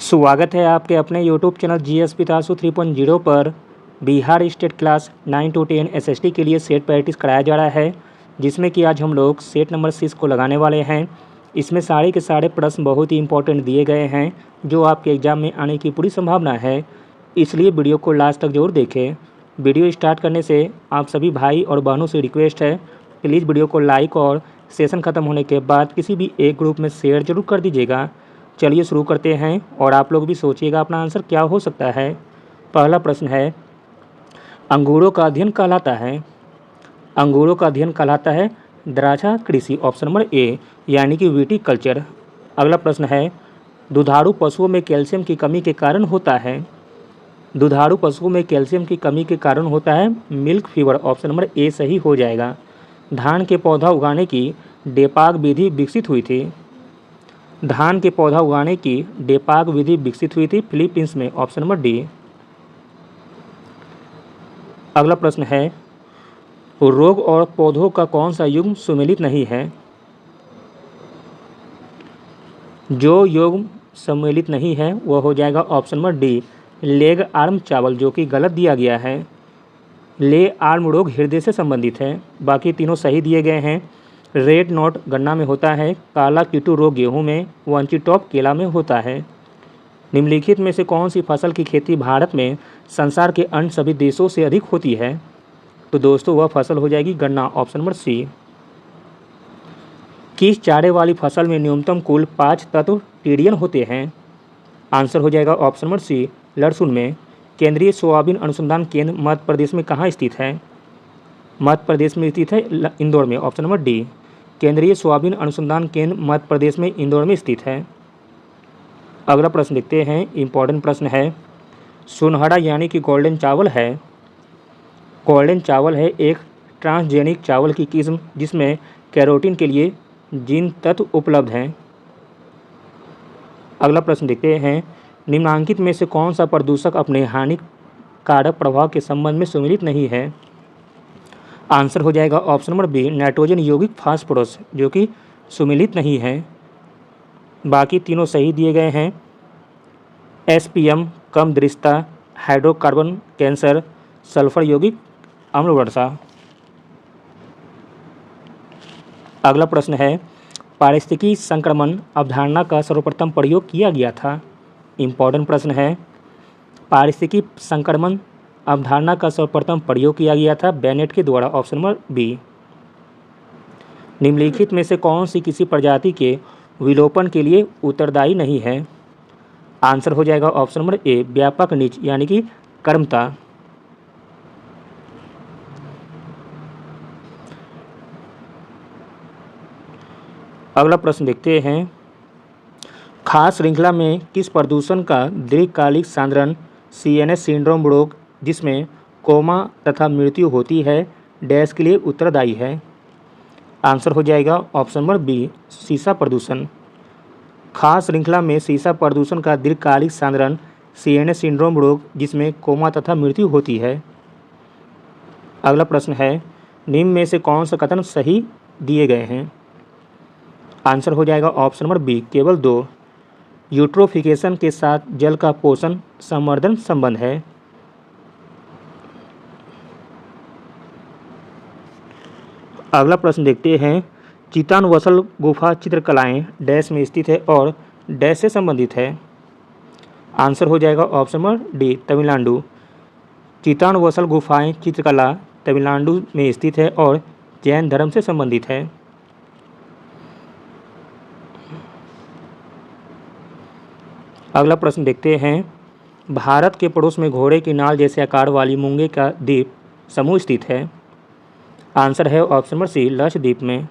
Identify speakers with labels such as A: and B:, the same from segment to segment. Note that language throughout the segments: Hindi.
A: स्वागत है आपके अपने यूट्यूब चैनल जीएस पितासु 3.0 पर। Bihar state class 9 to 10 SST के लिए सेट प्रैक्टिस कराया जा रहा है, जिसमें कि आज हम लोग सेट नंबर 6 को लगाने वाले हैं। इसमें सारे के सारे प्रश्न बहुत ही इंपॉर्टेंट दिए गए हैं, जो आपके एग्ज़ाम में आने की पूरी संभावना है। इसलिए वीडियो को लास्ट तक जरूर देखें। वीडियो स्टार्ट करने से आप सभी भाई और बहनों से रिक्वेस्ट है, प्लीज़ वीडियो को लाइक और सेशन ख़त्म होने के बाद किसी भी एक ग्रुप में शेयर जरूर कर दीजिएगा। चलिए शुरू करते हैं और आप लोग भी सोचिएगा अपना आंसर क्या हो सकता है। पहला प्रश्न है, अंगूरों का अध्ययन कहलाता है। अंगूरों का अध्ययन कहलाता है द्राक्षा कृषि, ऑप्शन नंबर ए, यानी कि विटीकल्चर। अगला प्रश्न है, दुधारू पशुओं में कैल्शियम की कमी के कारण होता है। दुधारू पशुओं में कैल्शियम की कमी के कारण होता है मिल्क फीवर, ऑप्शन नंबर ए सही हो जाएगा। धान के पौधा उगाने की डेपाग विधि विकसित हुई थी। धान के पौधा उगाने की डेपाग विधि विकसित हुई थी फिलीपींस में, ऑप्शन नंबर डी। अगला प्रश्न है, रोग और पौधों का कौन सा युग्म सुमेलित नहीं है। जो युग्म सम्मिलित नहीं है वह हो जाएगा option number D, leg arm चावल, जो कि गलत दिया गया है। ले आर्म रोग हृदय से संबंधित है। बाकी तीनों सही दिए गए हैं। रेड नॉट गन्ना में होता है, काला कीटू रोग गेहूं में, वंची टॉप केला में होता है। निम्नलिखित में से कौन सी फसल की खेती भारत में संसार के अन्य सभी देशों से अधिक होती है। तो दोस्तों वह फसल हो जाएगी गन्ना, ऑप्शन नंबर सी। किस चारे वाली फसल में न्यूनतम कुल 5 तत्व टीडीएन होते हैं। आंसर हो जाएगा ऑप्शन नंबर सी, लहसुन में। केंद्रीय सोयाबीन अनुसंधान केंद्र मध्य प्रदेश में कहाँ स्थित है। मध्य प्रदेश में स्थित है इंदौर में, ऑप्शन नंबर डी। केंद्रीय सोयाबीन अनुसंधान केंद्र मध्य प्रदेश में इंदौर में स्थित है। अगला प्रश्न देखते हैं, इंपॉर्टेंट प्रश्न है, सुनहरा यानी कि गोल्डन चावल है। गोल्डन चावल है एक ट्रांसजेनिक चावल की किस्म जिसमें कैरोटीन के लिए जीन तत्व उपलब्ध हैं। अगला प्रश्न देखते हैं, निम्नांकित में से कौन सा प्रदूषक अपने हानिकारक प्रभाव के संबंध में सुमेलित नहीं है। आंसर हो जाएगा ऑप्शन नंबर बी, नाइट्रोजन यौगिक फास्फोरस, जो कि सुमेलित नहीं है। बाकी तीनों सही दिए गए हैं। एसपीएम, कम दृश्यता, हाइड्रोकार्बन कैंसर, सल्फर यौगिक अम्ल वर्षा। अगला प्रश्न है, पारिस्थितिकी संक्रमण अवधारणा का सर्वप्रथम प्रयोग किया गया था। इंपॉर्टेंट प्रश्न है, पारिस्थितिकी संक्रमण अवधारणा का सर्वप्रथम प्रयोग किया गया था बेनेट के द्वारा, ऑप्शन नंबर बी। निम्नलिखित में से कौन सी किसी प्रजाति के विलोपन के लिए उत्तरदायी नहीं है। आंसर हो जाएगा ऑप्शन नंबर ए, व्यापक नीच, यानी कि कर्मता। अगला प्रश्न देखते हैं, खास श्रृंखला में किस प्रदूषण का दीर्घकालिक सांद्रण सीएनएस सिंड्रोम रोग जिसमें कोमा तथा मृत्यु होती है डैश के लिए उत्तरदायी है। आंसर हो जाएगा ऑप्शन नंबर बी, सीसा प्रदूषण। खास श्रृंखला में सीसा प्रदूषण का दीर्घकालिक सांद्रण सीएनएस सिंड्रोम रोग जिसमें कोमा तथा मृत्यु होती है। अगला प्रश्न है, निम्न में से कौन सा कथन सही दिए गए हैं। आंसर हो जाएगा ऑप्शन नंबर बी, केवल 2। यूट्रोफिकेशन के साथ जल का पोषण संवर्धन संबंध है। अगला प्रश्न देखते हैं, चितानवसल गुफा चित्रकलाएं डैश में स्थित है और डैश से संबंधित है। आंसर हो जाएगा ऑप्शन नंबर डी, तमिलनाडु। चितानवसल गुफाएं चित्रकला तमिलनाडु में स्थित है और जैन धर्म से संबंधित है। अगला प्रश्न देखते हैं, भारत के पड़ोस में घोड़े की नाल जैसे आकार वाली मूंगे का द्वीप समूह स्थित है। आंसर है ऑप्शन नंबर सी, लक्षद्वीप में।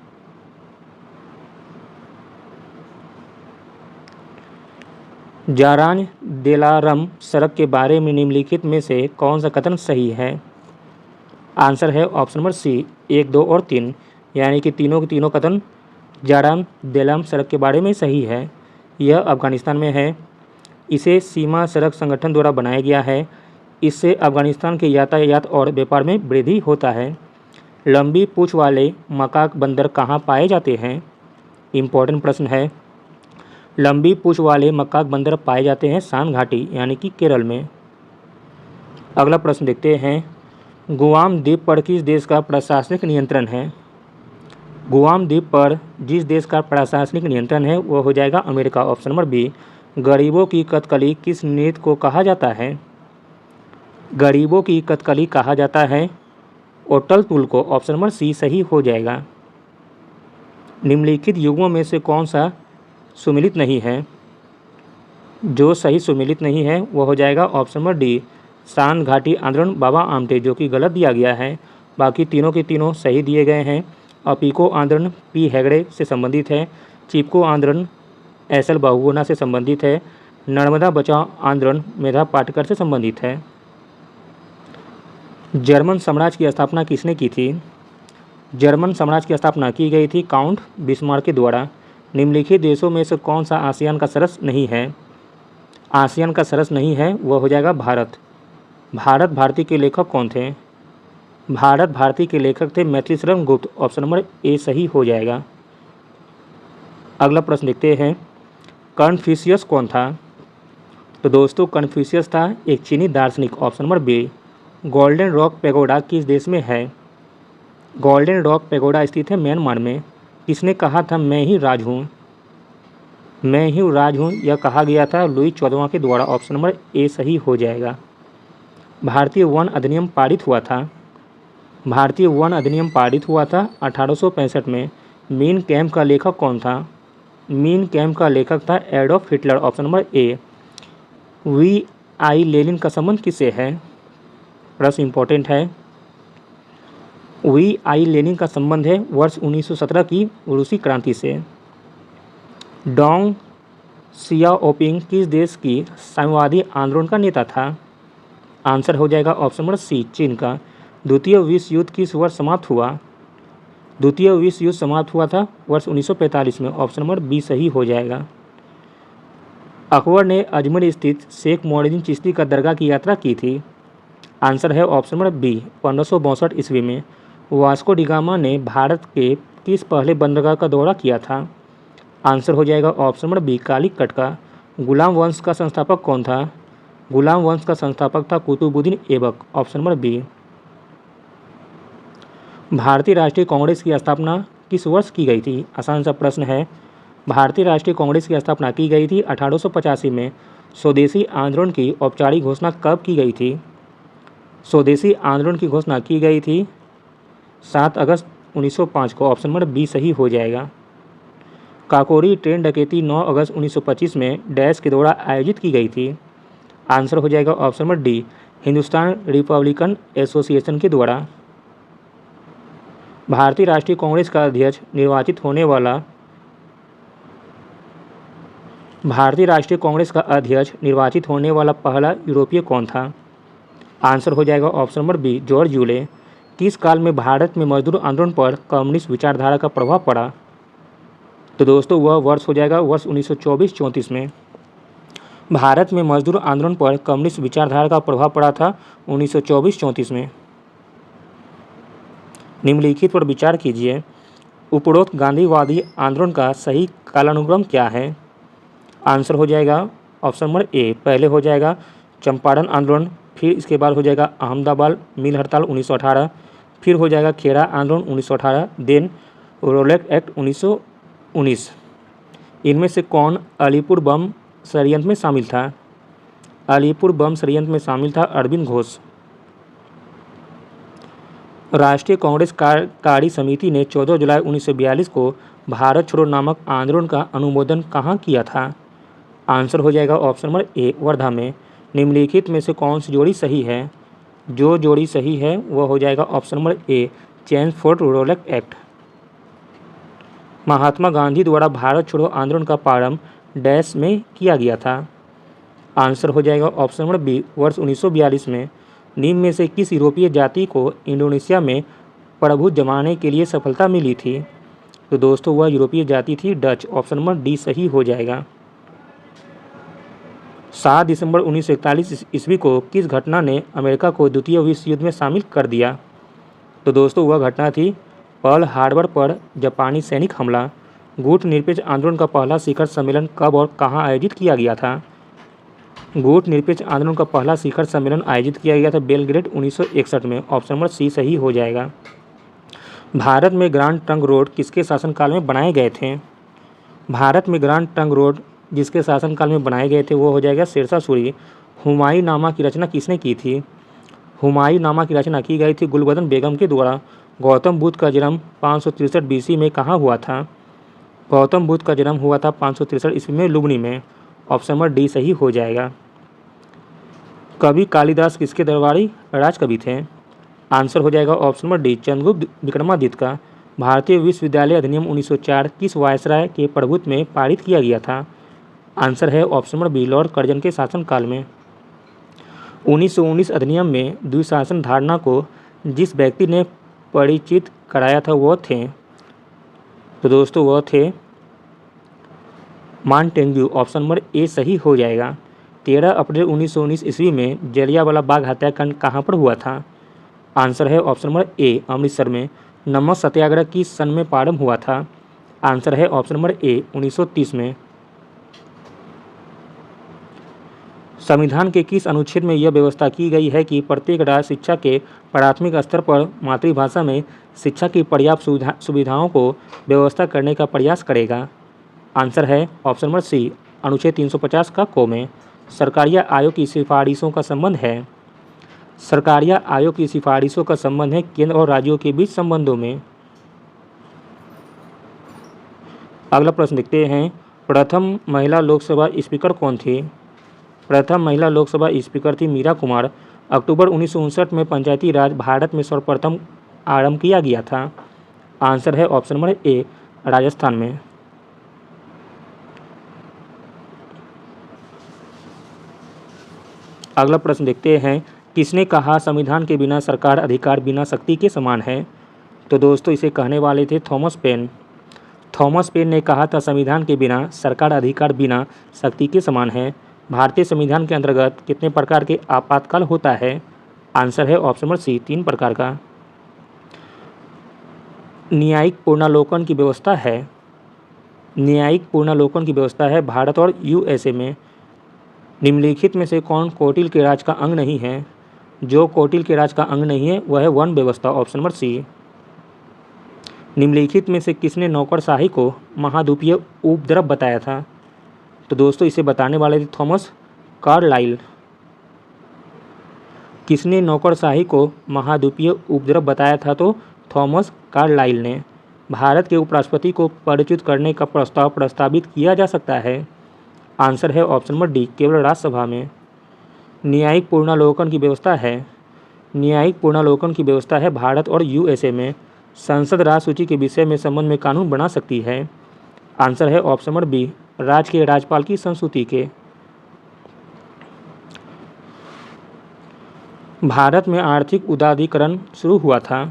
A: जारान देलारम सड़क के बारे में निम्नलिखित में से कौन सा कथन सही है। आंसर है ऑप्शन नंबर सी, 1, 2 और 3, यानी कि तीनों के तीनों कथन जारान देलारम सड़क के बारे में सही है। यह अफगानिस्तान में है। इसे सीमा सड़क संगठन द्वारा बनाया गया है। इससे अफगानिस्तान के यातायात और व्यापार में वृद्धि होता है। लंबी पूंछ वाले मकाक बंदर कहाँ पाए जाते हैं। इम्पोर्टेंट प्रश्न है। लंबी पूंछ वाले मक्काक बंदर पाए जाते हैं सान घाटी यानी कि केरल में। अगला प्रश्न देखते हैं, गुआम द्वीप पर किस देश का प्रशासनिक नियंत्रण है? गुआम द्वीप पर जिस देश का प्रशासनिक नियंत्रण है वह हो जाएगा अमेरिका, ऑप्शन नंबर बी। गरीबों की कथकली किस नृत्य को कहा जाता है? गरीबों की कथकली कहा जाता है ओटल तुल को, ऑप्शन नंबर सी सही हो जाएगा। निम्नलिखित युग्मों में से कौन सा सुमिलित नहीं है? जो सही सुमिलित नहीं है वह हो जाएगा ऑप्शन नंबर डी, सान घाटी आंदोलन बाबा आमटे, जो कि गलत दिया गया है। बाकी तीनों के तीनों सही दिए गए हैं। अपीको आंदोलन पी हेगड़े से संबंधित है। चिपको आंदोलन एस एल बहुगुणा से संबंधित है। नर्मदा बचाओ आंदोलन मेधा पाटकर से संबंधित है। जर्मन साम्राज्य की स्थापना किसने की थी? जर्मन साम्राज्य की स्थापना की गई थी काउंट बिस्मार्क के द्वारा। निम्नलिखित देशों में से कौन सा आसियान का सदस्य नहीं है? आसियान का सदस्य नहीं है वह हो जाएगा भारत। भारत भारती के लेखक कौन थे? भारत भारती के लेखक थे मैथिलीशरण गुप्त, ऑप्शन नंबर ए सही हो जाएगा। अगला प्रश्न देखते हैं, कन्फ्यूशियस कौन था? तो दोस्तों कन्फ्यूशियस था एक चीनी दार्शनिक, option number B. Golden Rock pagoda किस देश में है? गोल्डन रॉक पैगोडा स्थित है म्यांमार में। किसने कहा था मैं ही राज हूँ? मैं ही राज हूँ यह कहा गया था लुई 14वां के द्वारा, ऑप्शन नंबर ए सही हो जाएगा। भारतीय वन अधिनियम पारित हुआ था। भारतीय वन अधिनियम पारित हुआ था 1865 में। मीन कैम्प का लेखक कौन था? मीन कैम्प का लेखक था Adolf Hitler, option number A. V I Lenin का संबंध किससे है? प्रश्न इंपॉर्टेंट है। वी आई लेनिन का संबंध है वर्ष 1917 की रूसी क्रांति से। डोंग सियाओपिंग किस देश की साम्यवादी आंदोलन का नेता था? आंसर हो जाएगा ऑप्शन नंबर सी, चीन का। द्वितीय विश्व युद्ध किस वर्ष समाप्त हुआ? द्वितीय विश्व युद्ध समाप्त हुआ था वर्ष 1945 में, ऑप्शन नंबर बी सही हो जाएगा। अकबर ने अजमेर स्थित शेख मोइनुद्दीन चिश्ती का दरगाह की यात्रा की थी। आंसर है ऑप्शन नंबर बी, 1562 ईस्वी में। वास्को डी गामा ने भारत के किस पहले बंदरगाह का दौरा किया था? आंसर हो जाएगा ऑप्शन नंबर बी, कालीकट का। गुलाम वंश का संस्थापक कौन था? गुलाम वंश का संस्थापक था Qutubuddin Aibak, option number B. भारतीय राष्ट्रीय कांग्रेस की स्थापना किस वर्ष की गई थी? आसान सा प्रश्न है। भारतीय राष्ट्रीय कांग्रेस की स्थापना की गई थी 1885 में। स्वदेशी आंदोलन की औपचारिक घोषणा कब की गई थी? स्वदेशी आंदोलन की घोषणा की गई थी 7 अगस्त 1905 को, ऑप्शन नंबर बी सही हो जाएगा। काकोरी ट्रेन डकैती 9 अगस्त 1925 में डैश के द्वारा आयोजित की गई थी। आंसर हो जाएगा option number D, Hindustan Republican association के द्वारा। भारतीय राष्ट्रीय कांग्रेस का अध्यक्ष निर्वाचित होने वाला पहला यूरोपीय कौन था? आंसर हो जाएगा option number B, George Yule. किस काल में भारत में मजदूर आंदोलन पर कम्युनिस्ट विचारधारा का प्रभाव पड़ा? तो दोस्तों वह वर्ष हो जाएगा वर्ष 1924-34 में। भारत में मजदूर आंदोलन पर कम्युनिस्ट विचारधारा का प्रभाव पड़ा था 1924-34 में। निम्नलिखित पर विचार कीजिए। उपरोक्त गांधीवादी आंदोलन का सही कालानुक्रम क्या है? आंसर हो जाएगा ऑप्शन नंबर ए, पहले हो जाएगा चंपारण आंदोलन, फिर इसके बाद हो जाएगा अहमदाबाद मिल हड़ताल 1918, फिर हो जाएगा खेड़ा आंदोलन 1918, देन रोलेट एक्ट 1919। इनमें से कौन अलीपुर बम षड्यंत्र में शामिल था? अलीपुर बम षड्यंत्र में शामिल था अरविंद घोष। राष्ट्रीय कांग्रेस कार्य समिति ने 14 जुलाई 1942 को भारत छोड़ो नामक आंदोलन का अनुमोदन कहाँ किया था? आंसर हो जाएगा ऑप्शन नंबर ए, वर्धा में। निम्नलिखित में से कौन सी जोड़ी सही है? जो जोड़ी सही है वह हो जाएगा option number A, Chelmsford Rowlatt Act. Mahatma Gandhi द्वारा भारत छोड़ो आंदोलन का प्रारंभ डैश में किया गया था। आंसर हो जाएगा ऑप्शन नंबर बी, वर्ष 1942 में। निम्न में से किस यूरोपीय जाति को इंडोनेशिया में प्रभुत्व जमाने के लिए सफलता मिली थी? तो दोस्तों वह यूरोपीय जाति थी डच, ऑप्शन नंबर डी सही हो जाएगा। 7 दिसंबर 1941 ईस्वी को किस घटना ने अमेरिका को द्वितीय विश्व युद्ध में शामिल कर दिया? तो दोस्तों वह घटना थी पर्ल हार्बर पर जापानी सैनिक हमला। गुटनिरपेक्ष आंदोलन का पहला शिखर सम्मेलन कब और कहाँ आयोजित किया गया था? गुटनिरपेक्ष आंदोलन का पहला शिखर सम्मेलन आयोजित किया गया था बेलग्रेड 1961 में। ऑप्शन नंबर सी सही हो जाएगा। भारत में ग्रांड ट्रंक रोड किसके शासनकाल में बनाए गए थे? भारत में ग्रांड ट्रंक रोड जिसके शासनकाल में बनाए गए थे वो हो जाएगा शेरशाह सूरी। हुमायूंनामा की रचना किसने की थी? हुमायूंनामा की रचना की गई थी गुलबदन बेगम के द्वारा। गौतम बुद्ध का जन्म 563 बीसी में कहाँ हुआ था? गौतम बुद्ध का जन्म हुआ था 563 ईस्वी में लुम्बिनी में। ऑप्शन नंबर डी सही हो जाएगा। कवि कालिदास किसके दरबारी राजकवि थे? आंसर हो जाएगा option number D Chandragupta Vikramaditya का। भारतीय विश्वविद्यालय अधिनियम 1904 किस वायसराय के प्रभुत्व में पारित किया गया था? आंसर है option number B Lord Curzon के शासनकाल में। 1919 अधिनियम में द्विशासन धारणा को जिस व्यक्ति ने परिचित कराया था वो थे, तो दोस्तों वो थे मॉन्टेग्यू। ऑप्शन नंबर ए सही हो जाएगा। 13 अप्रैल 1919 ईस्वी में जलियांवाला बाग हत्याकांड कहाँ पर हुआ था? आंसर है ऑप्शन नंबर ए अमृतसर में। नमक सत्याग्रह किस सन में प्रारंभ हुआ था? आंसर है ऑप्शन नंबर ए 1930 में। संविधान के किस अनुच्छेद में यह व्यवस्था की गई है कि प्रत्येक राज्य शिक्षा के प्राथमिक स्तर पर मातृभाषा में शिक्षा की पर्याप्त सुविधाओं को व्यवस्था करने का प्रयास करेगा? आंसर है ऑप्शन नंबर सी अनुच्छेद 350 का क में। सरकारिया आयोग की सिफारिशों का संबंध है। सरकारिया आयोग की सिफारिशों का संबंध है केंद्र और राज्यों के बीच संबंधों में। अगला प्रश्न देखते हैं, प्रथम महिला लोकसभा स्पीकर कौन थी? प्रथम महिला लोकसभा स्पीकर थी मीरा कुमार। अक्टूबर 1959 में पंचायती राज भारत में सर्वप्रथम आरंभ किया गया था। आंसर है ऑप्शन नंबर ए राजस्थान में। अगला प्रश्न देखते हैं, किसने कहा संविधान के बिना सरकार अधिकार बिना शक्ति के समान है? तो दोस्तों इसे कहने वाले थे थॉमस पेन। थॉमस पेन ने कहा था संविधान के बिना सरकार अधिकार बिना शक्ति के समान है। भारतीय संविधान के अंतर्गत कितने प्रकार के आपातकाल होता है? आंसर है ऑप्शन नंबर सी 3 प्रकार का। न्यायिक पुनर्विलोकन की व्यवस्था है। न्यायिक पुनर्विलोकन की व्यवस्था है भारत और यूएसए में। निम्नलिखित में से कौन कौटिल्य के राज का अंग नहीं है? जो कौटिल्य के राज का अंग नहीं है वह है वन व्यवस्था। Option number C. निम्नलिखित में से किसने नौकरशाही को महाद्वीपीय उपद्रव बताया था? तो दोस्तों इसे बताने वाले थे थॉमस कार्लाइल। किसने नौकरशाही को महाद्वीपीय उपद्रव बताया था? तो थॉमस कार्लाइल ने। भारत के उपराष्ट्रपति को परिचित करने का प्रस्ताव प्रस्तावित किया जा सकता है। आंसर है ऑप्शन नंबर डी केवल राज्यसभा में। न्यायिक पुनर्विलोकन की व्यवस्था है। न्यायिक पुनर्विलोकन की व्यवस्था है भारत और यूएसए में। संसद राज्य सूची के विषय में संबंध में कानून बना सकती है। आंसर है ऑप्शन नंबर बी राज्य के राज्यपाल की संस्तुति के। भारत में आर्थिक उदारीकरण शुरू हुआ था।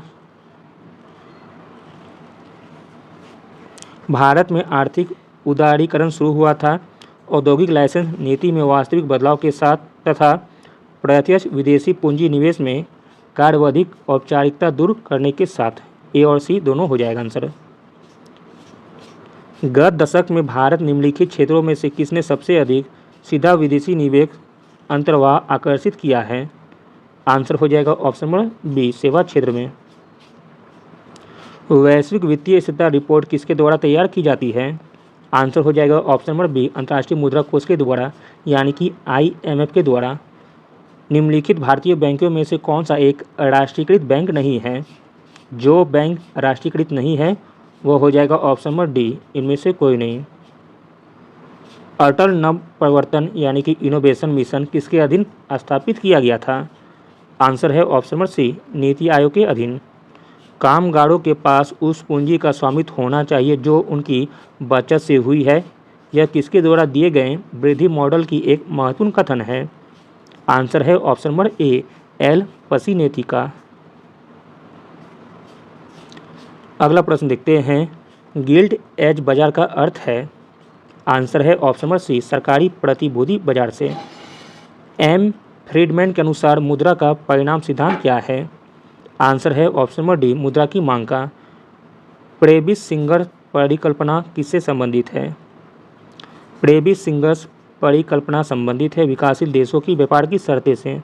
A: भारत में आर्थिक उदारीकरण शुरू हुआ था औद्योगिक लाइसेंस नीति में वास्तविक बदलाव के साथ तथा प्रत्यक्ष विदेशी पूंजी निवेश में कार्यावधिक औपचारिकता दूर करने के साथ। ए और सी दोनों हो जाएगा आंसर। गत दशक में भारत निम्नलिखित क्षेत्रों में से किसने सबसे अधिक सीधा विदेशी निवेश अंतर्वाह आकर्षित किया है? आंसर हो जाएगा ऑप्शन नंबर बी सेवा क्षेत्र में। वैश्विक वित्तीय स्थिरता रिपोर्ट किसके द्वारा तैयार की जाती है? आंसर हो जाएगा ऑप्शन नंबर बी अंतर्राष्ट्रीय मुद्रा कोष के द्वारा यानी कि IMF के द्वारा। निम्नलिखित भारतीय बैंकों में से कौन सा एक राष्ट्रीयकृत बैंक नहीं है? जो बैंक राष्ट्रीयकृत नहीं है वो हो जाएगा ऑप्शन नंबर डी इनमें से कोई नहीं। अटल नव प्रवर्तन यानी कि इनोवेशन मिशन किसके अधीन स्थापित किया गया था? आंसर है ऑप्शन नंबर सी नीति आयोग के अधीन। कामगारों के पास उस पूंजी का स्वामित्व होना चाहिए जो उनकी बचत से हुई है। यह किसके द्वारा दिए गए वृद्धि मॉडल की एक महत्वपूर्ण कथन है? आंसर है ऑप्शन नंबर ए एल पसीनेती का। अगला प्रश्न देखते हैं, गिल्ड एज बाजार का अर्थ है? आंसर है ऑप्शन नंबर सी सरकारी प्रतिभूति बाजार से। एम फ्रीडमैन के अनुसार मुद्रा का परिणाम सिद्धांत क्या है? आंसर है ऑप्शन नंबर डी मुद्रा की मांग का। प्रेबिस सिंगर परिकल्पना किससे संबंधित है? प्रेबिस सिंगर्स परिकल्पना संबंधित है विकासशील देशों की व्यापार की शर्तें से।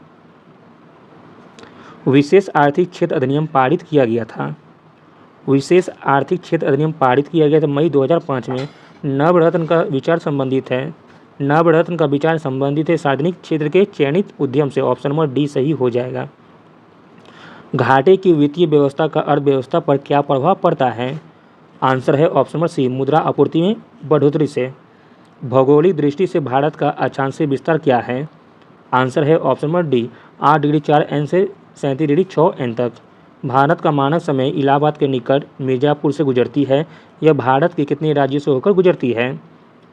A: विशेष आर्थिक क्षेत्र अधिनियम पारित किया गया था। विशेष आर्थिक क्षेत्र अधिनियम पारित किया गया था मई 2005 में। नवरत्न का विचार संबंधित है। नवरत्न का विचार संबंधित है सार्वजनिक क्षेत्र के चयनित उद्यम से। ऑप्शन नंबर डी सही हो जाएगा। घाटे की वित्तीय व्यवस्था का अर्थव्यवस्था पर क्या प्रभाव पड़ता है? आंसर है ऑप्शन नंबर सी, मुद्रा आपूर्ति में बढ़ोतरी से। भौगोलिक दृष्टि से भारत का अक्षांशीय विस्तार क्या है? आंसर है option number D, 8 degree 4 N से 37 डिग्री 6 एन तक। भारत का मानक समय इलाहाबाद के निकट मिर्ज़ापुर से गुजरती है। यह भारत के कितने राज्यों से होकर गुजरती है?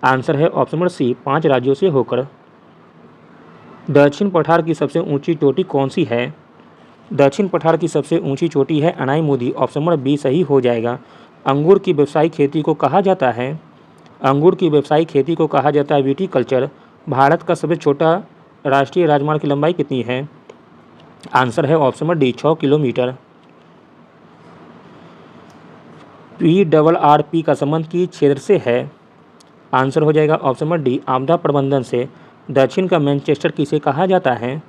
A: आंसर है ऑप्शन नंबर सी, 5 राज्यों से होकर। दक्षिण पठार की सबसे ऊंची चोटी कौन सी है? दक्षिण पठार की सबसे ऊंची चोटी है अनाईमुदी। ऑप्शन नंबर बी सही हो जाएगा। अंगूर की व्यावसायिक खेती को कहा जाता है? अंगूर की व्यावसायिक खेती को कहा जाता है विटीकल्चर। भारत का सबसे छोटा राष्ट्रीय राजमार्ग की लंबाई कितनी है? आंसर है option number D, 6 kilometre. PRRP का संबंध किस क्षेत्र से है? आंसर हो जाएगा ऑप्शन नंबर डी, आपदा प्रबंधन से। दक्षिण का मैनचेस्टर किसे कहा जाता है?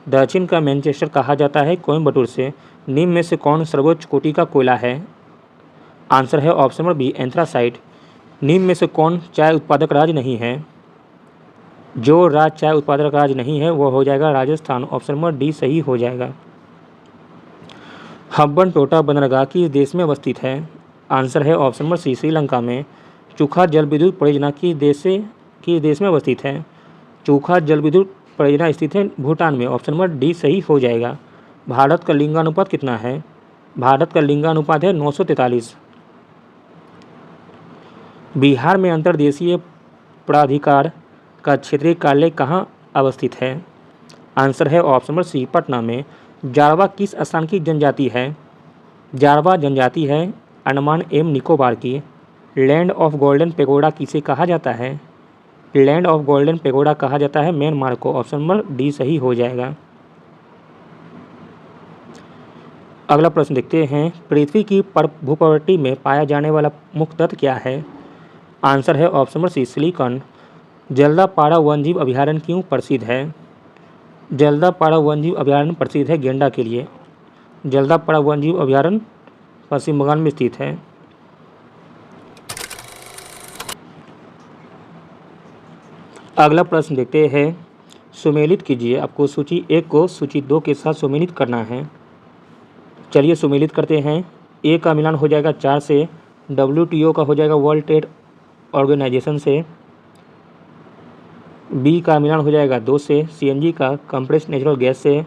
A: दक्षिण का मैनचेस्टर कहा जाता है कोयम्बटूर से। निम्न में से कौन सर्वोच्च कोटि का कोयला है? आंसर है ऑप्शन नंबर बी, एंथ्रासाइट। निम्न में से कौन चाय उत्पादक राज्य नहीं है? जो राज्य चाय उत्पादक राज्य नहीं है वो हो जाएगा राजस्थान। ऑप्शन नंबर डी सही हो जाएगा। हम्बनटोटा बंदरगाह किस देश में अवस्थित है? आंसर है ऑप्शन नंबर सी, श्रीलंका में। चूखा जल विद्युत परियोजना किस देश में अवस्थित है? चूखा जल विद्युत परियोजना स्थित है भूटान में। ऑप्शन नंबर डी सही हो जाएगा। भारत का लिंगानुपात कितना है? भारत का लिंगानुपात है 943। बिहार में अंतर्देशीय प्राधिकार का क्षेत्रीय कार्यालय कहाँ अवस्थित है? आंसर है ऑप्शन नंबर सी, पटना में। जारवा किस स्थान की जनजाति है? जारवा जनजाति है अंडमान एवं निकोबार की। लैंड ऑफ गोल्डन पेगोडा किसे कहा जाता है? लैंड ऑफ गोल्डन पेगोडा कहा जाता है म्यांमार को। ऑप्शन नंबर डी सही हो जाएगा। अगला प्रश्न देखते हैं। पृथ्वी की भूप्रवृत्ति में पाया जाने वाला मुख्य तत्व क्या है? आंसर है ऑप्शन नंबर सी, सिलिकॉन। जल्दापाड़ा वन्यजीव अभयारण्य क्यों प्रसिद्ध है? जल्दापाड़ा वन्यजीव अभयारण्य प्रसिद्ध है गेंडा के लिए। जल्दापाड़ा वन्यजीव अभयारण्य पश्चिम बंगाल में स्थित है। अगला प्रश्न देखते हैं। सुमेलित कीजिए। आपको सूची 1 को सूची 2 के साथ सुमेलित करना है। चलिए सुमेलित करते हैं। ए का मिलान हो जाएगा 4 से। WTO का हो जाएगा वर्ल्ड ट्रेड ऑर्गेनाइजेशन से। बी का मिलान हो जाएगा 2 से। CNG का कंप्रेस्ड नेचुरल गैस से।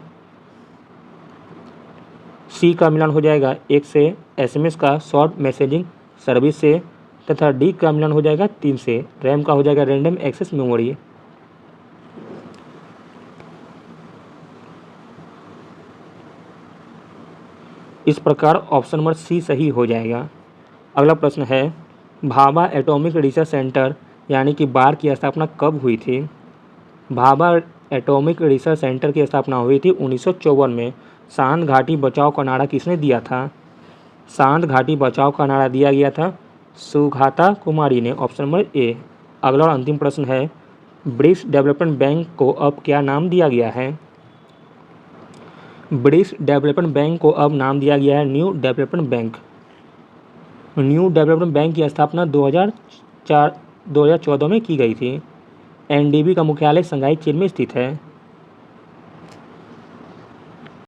A: सी का मिलान हो जाएगा 1 से। SMS का शॉर्ट मैसेजिंग सर्विस से। तथा डी का मिलान हो जाएगा 3 से। रैम का हो जाएगा रैंडम एक्सेस मेमोरी। इस प्रकार ऑप्शन नंबर सी सही हो जाएगा। अगला प्रश्न है। भाभा एटॉमिक रिसर्च सेंटर यानी कि बार की स्थापना कब हुई थी? भाभा एटॉमिक रिसर्च सेंटर की स्थापना हुई थी 1954 में। शांत घाटी बचाओ का नारा किसने दिया था? शांत घाटी बचाओ का नारा दिया गया था सुघाता कुमारी ने। ऑप्शन नंबर ए। अगला और अंतिम प्रश्न है। ब्रिक्स डेवलपमेंट बैंक को अब क्या नाम दिया गया है? ब्रिक्स डेवलपमेंट बैंक को अब नाम दिया गया है new development bank. New development bank की स्थापना 2014 में की गई थी। NDB का मुख्यालय शंघाई चीन में स्थित है।